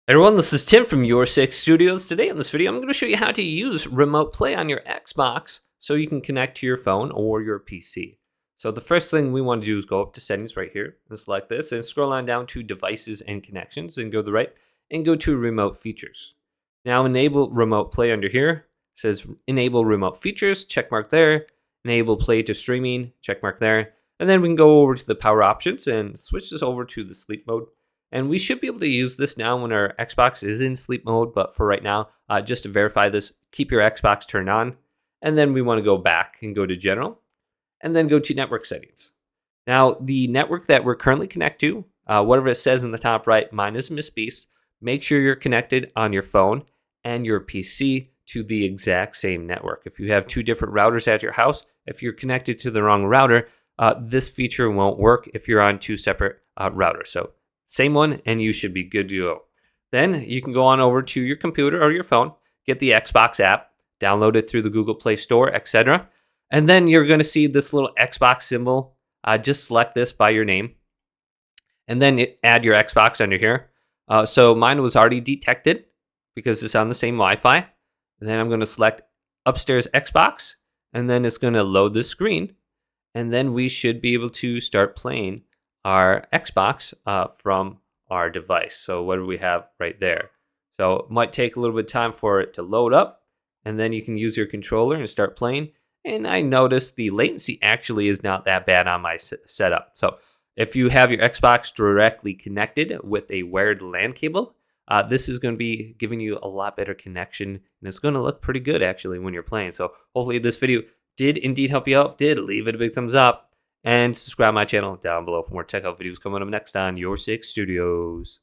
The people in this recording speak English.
Everyone, this is Tim from Your Six Studios. Today in this video, I'm going to show you how to use remote play on your Xbox so you can connect to your phone or your PC. So the first thing we want to do is go up to settings right here and select this and scroll on down to devices and connections and go to the right and go to remote features. Now enable remote play under here. It says enable remote features, check mark there. Enable play to streaming, check mark there. And then we can go over to the power options and switch this over to the sleep mode. And we should be able to use this now when our Xbox is in sleep mode, but for right now, just to verify this, keep your Xbox turned on. And then we want to go back and go to General, and then go to Network Settings. Now, the network that we're currently connected to, whatever it says in the top right, mine is Miss Beast. Make sure you're connected on your phone and your PC to the exact same network. If you have two different routers at your house, if you're connected to the wrong router, this feature won't work if you're on two separate routers. So same one, and you should be good to go. Then you can go on over to your computer or your phone, get the Xbox app, download it through the Google Play Store, etc. And then you're going to see this little Xbox symbol. Just select this by your name, and then add your Xbox under here. So mine was already detected because it's on the same Wi-Fi. And then I'm going to select upstairs Xbox, and then it's going to load the screen, and then we should be able to start playing our Xbox from our device. So what do we have right there? So it might take a little bit of time for it to load up, and then you can use your controller and start playing. And I noticed the latency actually is not that bad on my setup. So if you have your Xbox directly connected with a wired LAN cable, this is going to be giving you a lot better connection, and it's going to look pretty good actually when you're playing. So hopefully this video did indeed help you out. If did, leave it a big thumbs up. And subscribe to my channel down below for more tech out videos coming up next on Your Six Studios.